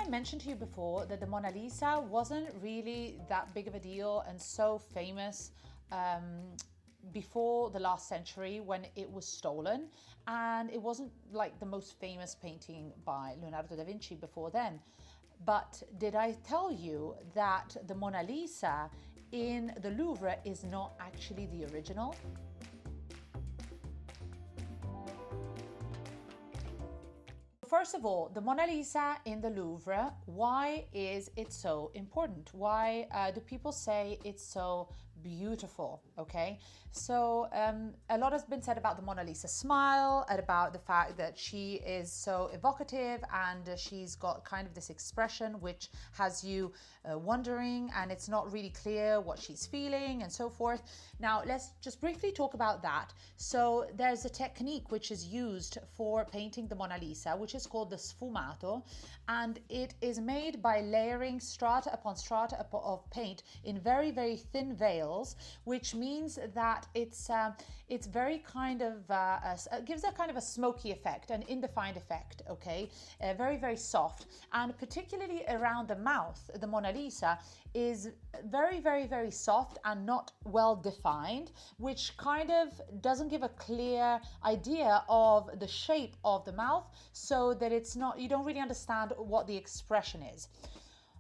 mentioned to you before that the Mona Lisa wasn't really that big of a deal and so famous before the last century when it was stolen, and it wasn't like the most famous painting by Leonardo da Vinci before then. But did I tell you that the Mona Lisa in the Louvre is not actually the original? First of all, the Mona Lisa in the Louvre, why is it so important? Why do people say it's so beautiful? Okay, so a lot has been said about the Mona Lisa smile and about the fact that she is so evocative and she's got kind of this expression which has you wondering, and it's not really clear what she's feeling and so forth. Now let's just briefly talk about that. So there's a technique which is used for painting the Mona Lisa, which is called the sfumato, and it is made by layering strata upon strata of paint in very, very thin veils, which means that it's very kind of gives a kind of a smoky effect, an indefined effect. Okay, very, very soft, and particularly around the mouth, the Mona Lisa is very, very, very soft and not well defined, which kind of doesn't give a clear idea of the shape of the mouth, so that it's not, you don't really understand what the expression is.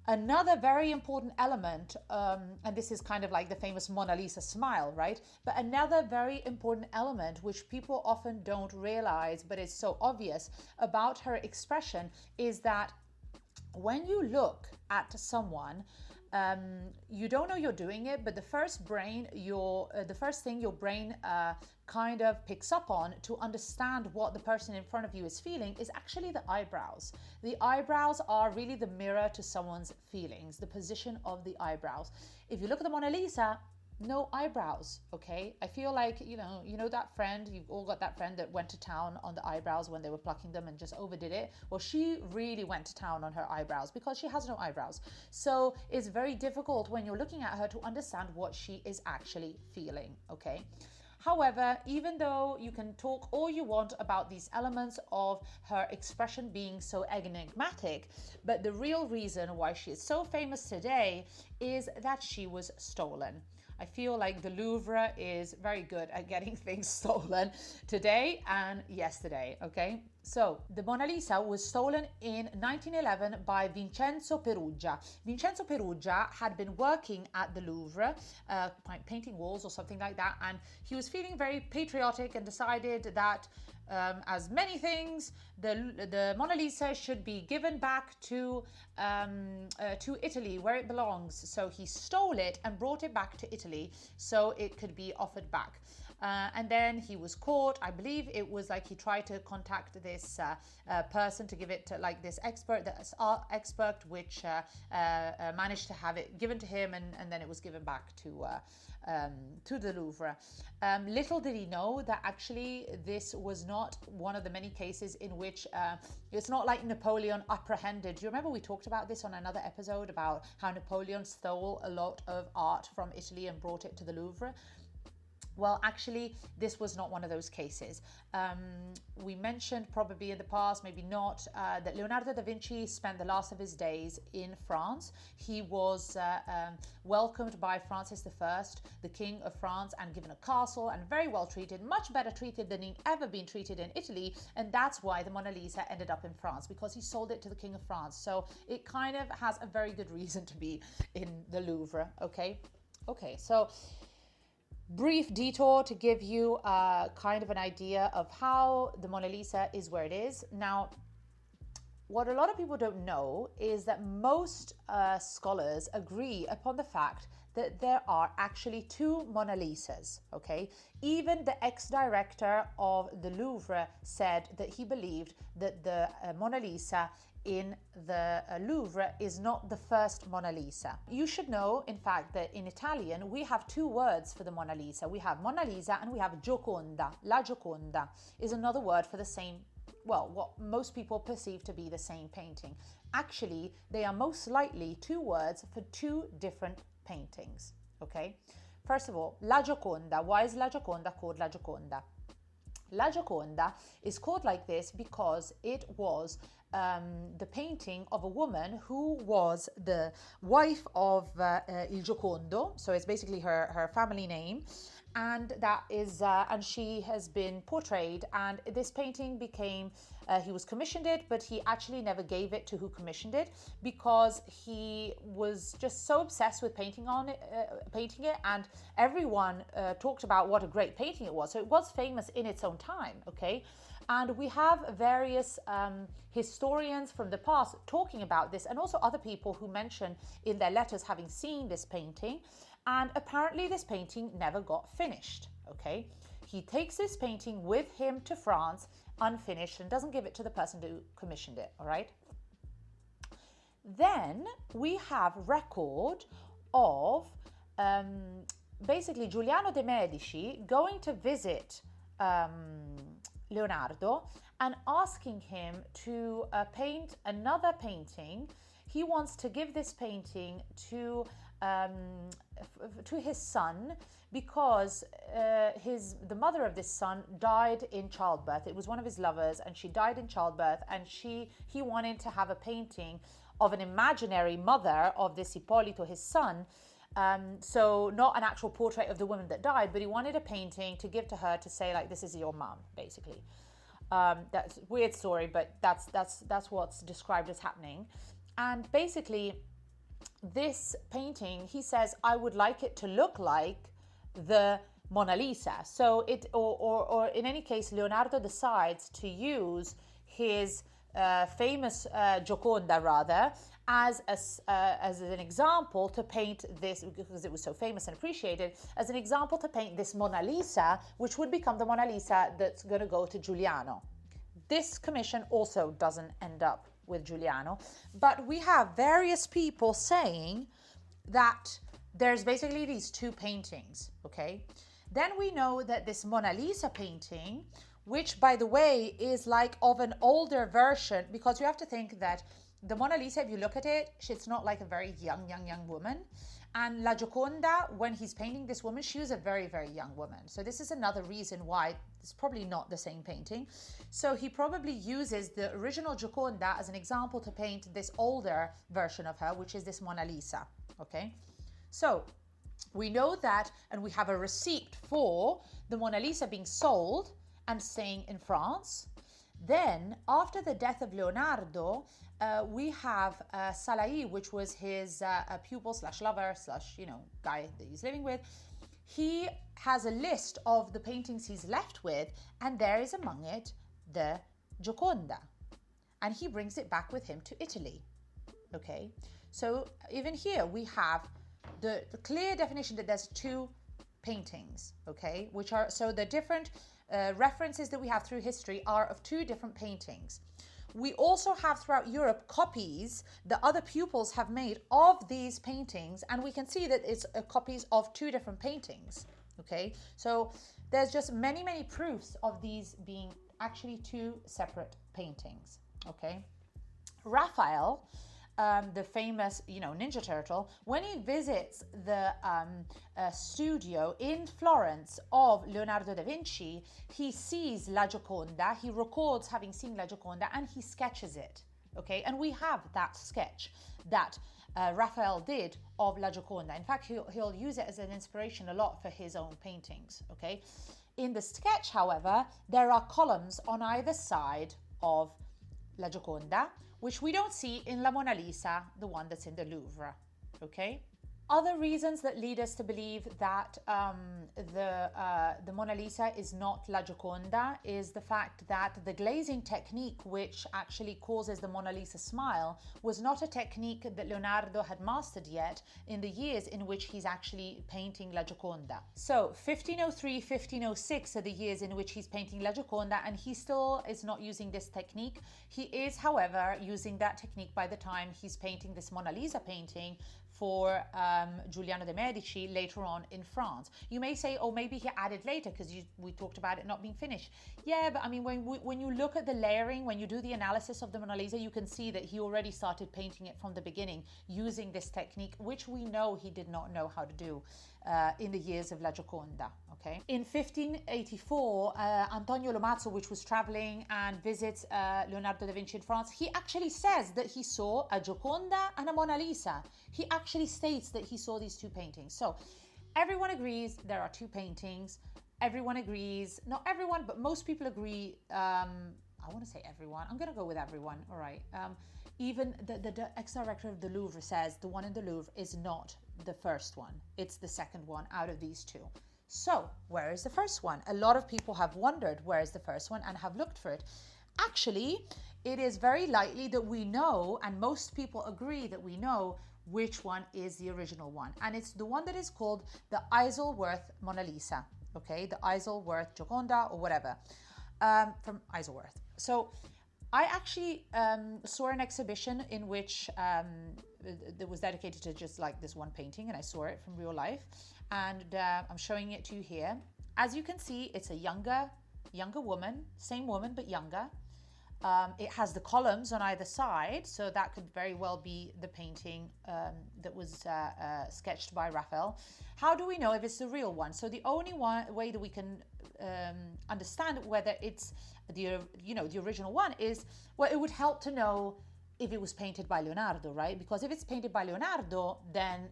Another very important element, and this is kind of like the famous Mona Lisa smile, right? But another very important element which people often don't realize, but it's so obvious about her expression, is that when you look at someone, you don't know you're doing it, but the first thing your brain kind of picks up on to understand what the person in front of you is feeling is actually the eyebrows. The eyebrows are really the mirror to someone's feelings, the position of the eyebrows. If you look at the Mona Lisa, no eyebrows. Okay, I feel like you know that friend, you've all got that friend that went to town on the eyebrows when they were plucking them and just overdid it. Well, she really went to town on her eyebrows because she has no eyebrows, so it's very difficult when you're looking at her to understand what she is actually feeling. Okay, however, even though you can talk all you want about these elements of her expression being so enigmatic, but the real reason why she is so famous today is that she was stolen. I feel like the Louvre is very good at getting things stolen today and yesterday, okay? So, the Mona Lisa was stolen in 1911 by Vincenzo Peruggia. Vincenzo Peruggia had been working at the Louvre, painting walls or something like that, and he was feeling very patriotic and decided that as many things, the Mona Lisa should be given back to Italy, where it belongs. So he stole it and brought it back to Italy so it could be offered back. And then he was caught. I believe it was like he tried to contact this person to give it to like this expert, this art expert, which managed to have it given to him, and then it was given back to the Louvre. Little did he know that actually this was not one of the many cases in which it's not like Napoleon apprehended. Do you remember we talked about this on another episode about how Napoleon stole a lot of art from Italy and brought it to the Louvre? Well, actually, this was not one of those cases. We mentioned probably in the past, maybe not, that Leonardo da Vinci spent the last of his days in France. He was welcomed by Francis I, the King of France, and given a castle and very well treated, much better treated than he'd ever been treated in Italy. And that's why the Mona Lisa ended up in France, because he sold it to the King of France. So it kind of has a very good reason to be in the Louvre, okay? Okay, so brief detour to give you kind of an idea of how the Mona Lisa is where it is. Now, what a lot of people don't know is that most scholars agree upon the fact that there are actually two Mona Lisas, okay? Even the ex-director of the Louvre said that he believed that the Mona Lisa in the Louvre is not the first Mona Lisa. You should know, in fact, that in Italian we have two words for the Mona Lisa. We have Mona Lisa and we have Gioconda. La Gioconda is another word for the same, well, what most people perceive to be the same painting. Actually, they are most likely two words for two different paintings, okay? First of all, La Gioconda. Why is La Gioconda called La Gioconda? La Gioconda is called like this because it was the painting of a woman who was the wife of Il Giocondo, so it's basically her family name, and that is and she has been portrayed. And this painting became he was commissioned it, but he actually never gave it to who commissioned it because he was just so obsessed with painting it, and everyone talked about what a great painting it was. So it was famous in its own time, okay? And we have various historians from the past talking about this, and also other people who mention in their letters having seen this painting. And apparently this painting never got finished, okay? He takes this painting with him to France unfinished and doesn't give it to the person who commissioned it, all right? Then we have record of basically Giuliano de' Medici going to visit Leonardo and asking him to paint another painting. He wants to give this painting to his son because the mother of this son died in childbirth. It was one of his lovers, and she died in childbirth, and he wanted to have a painting of an imaginary mother of this Ippolito, his son. So not an actual portrait of the woman that died, but he wanted a painting to give to her to say, like, this is your mom, basically. That's a weird story, but that's what's described as happening. And basically, this painting, he says, I would like it to look like the Mona Lisa. So it, or in any case, Leonardo decides to use his famous Gioconda, rather, as an example to paint this, because it was so famous and appreciated, as an example to paint this Mona Lisa, which would become the Mona Lisa that's going to go to Giuliano. This commission also doesn't end up with Giuliano, but we have various people saying that there's basically these two paintings, okay? Then we know that this Mona Lisa painting, which by the way is like of an older version, because you have to think that the Mona Lisa, if you look at it, it's not like a very young woman. And La Gioconda, when he's painting this woman, she was a very, very young woman. So this is another reason why it's probably not the same painting. So he probably uses the original Gioconda as an example to paint this older version of her, which is this Mona Lisa, okay? So we know that, and we have a receipt for the Mona Lisa being sold and staying in France. Then, after the death of Leonardo, we have Salai, which was his pupil / lover / guy that he's living with. He has a list of the paintings he's left with, and there is among it the Gioconda. And he brings it back with him to Italy. Okay, so even here we have the clear definition that there's two paintings, okay, which are, so the different references that we have through history are of two different paintings. We also have throughout Europe copies that other pupils have made of these paintings, and we can see that it's copies of two different paintings, okay? So there's just many proofs of these being actually two separate paintings, okay? Raphael, the famous, Ninja Turtle, when he visits the studio in Florence of Leonardo da Vinci, he sees La Gioconda, he records having seen La Gioconda, and he sketches it, okay? And we have that sketch that Raphael did of La Gioconda. In fact, he'll use it as an inspiration a lot for his own paintings, okay? In the sketch, however, there are columns on either side of La Gioconda, which we don't see in La Mona Lisa, the one that's in the Louvre, okay? Other reasons that lead us to believe that the Mona Lisa is not La Gioconda is the fact that the glazing technique, which actually causes the Mona Lisa smile, was not a technique that Leonardo had mastered yet in the years in which he's actually painting La Gioconda. So 1503, 1506 are the years in which he's painting La Gioconda, and he still is not using this technique. He is, however, using that technique by the time he's painting this Mona Lisa painting for Giuliano de' Medici later on in France. You may say, oh, maybe he added later because we talked about it not being finished. Yeah, but I mean, when you look at the layering, when you do the analysis of the Mona Lisa, you can see that he already started painting it from the beginning using this technique, which we know he did not know how to do in the years of La Gioconda. Okay. In 1584, Antonio Lomazzo, which was traveling and visits Leonardo da Vinci in France, he actually says that he saw a Gioconda and a Mona Lisa. He actually states that he saw these two paintings. So everyone agrees there are two paintings. Everyone agrees, not everyone, but most people agree. I want to say everyone. I'm going to go with everyone. All right. Even the ex-director of the Louvre says the one in the Louvre is not the first one. It's the second one out of these two. So where is the first one? A lot of people have wondered where is the first one and have looked for it. Actually, it is very likely that we know, and most people agree that we know, which one is the original one. And it's the one that is called the Isleworth Mona Lisa. Okay, the Isleworth Gioconda or whatever, from Isleworth. So I actually saw an exhibition in which that was dedicated to just like this one painting, and I saw it from real life, and I'm showing it to you here. As you can see, it's a younger woman, same woman but younger. It has the columns on either side, so that could very well be the painting that was sketched by Raphael. How do we know if it's the real one? So the only way that we can understand whether it's the original one is, well, it would help to know if it was painted by Leonardo, right? Because if it's painted by Leonardo, then,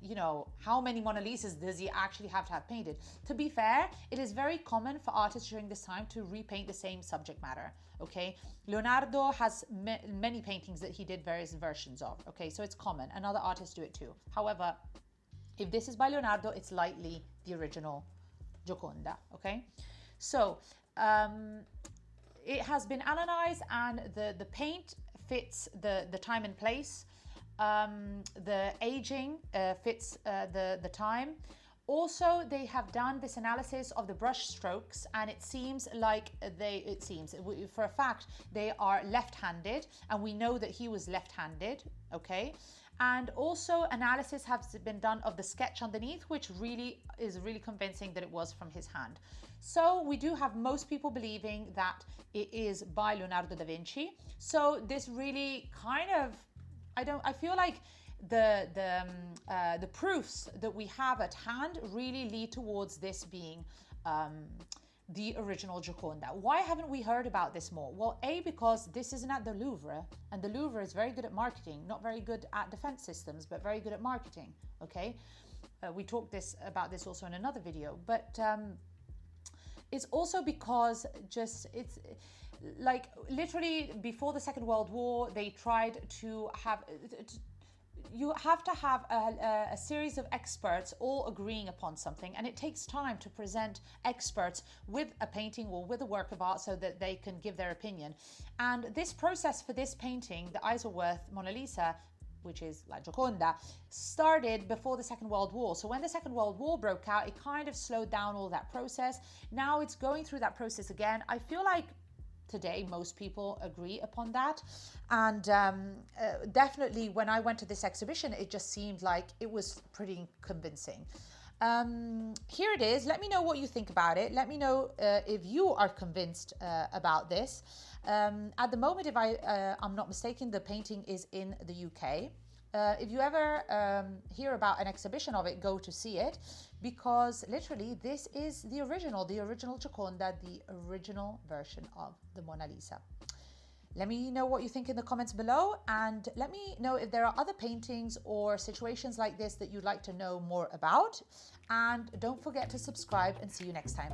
how many Mona Lisas does he actually have to have painted? To be fair, it is very common for artists during this time to repaint the same subject matter, okay? Leonardo has many paintings that he did various versions of, okay? So it's common, and other artists do it too. However, if this is by Leonardo, it's likely the original Gioconda, okay? So it has been analyzed, and the paint fits the time and place. The aging fits the time. Also, they have done this analysis of the brush strokes, and it seems like for a fact they are left-handed, and we know that he was left-handed, okay? And also analysis has been done of the sketch underneath, which is really convincing that it was from his hand. So we do have most people believing that it is by Leonardo da Vinci. So this really kind of, I feel like the proofs that we have at hand really lead towards this being the original Gioconda. Why haven't we heard about this more? Well, A, because this isn't at the Louvre, and the Louvre is very good at marketing, not very good at defense systems, but very good at marketing, okay? We talked about this also in another video, but it's also because it's like literally before the Second World War, they tried to have... You have to have a series of experts all agreeing upon something, and it takes time to present experts with a painting or with a work of art so that they can give their opinion. And this process for this painting, the Isleworth Mona Lisa, which is La Gioconda, started before the Second World War. So when the Second World War broke out, it kind of slowed down all that process. Now it's going through that process again. I feel like today most people agree upon that, and definitely when I went to this exhibition, it just seemed like it was pretty convincing. Here it is. Let me know what you think about it. Let me know if you are convinced about this. At the moment, if I'm not mistaken, the painting is in the UK. If you ever hear about an exhibition of it, go to see it, because literally this is the original Gioconda, the original version of the Mona Lisa. Let me know what you think in the comments below, and let me know if there are other paintings or situations like this that you'd like to know more about. And don't forget to subscribe, and see you next time.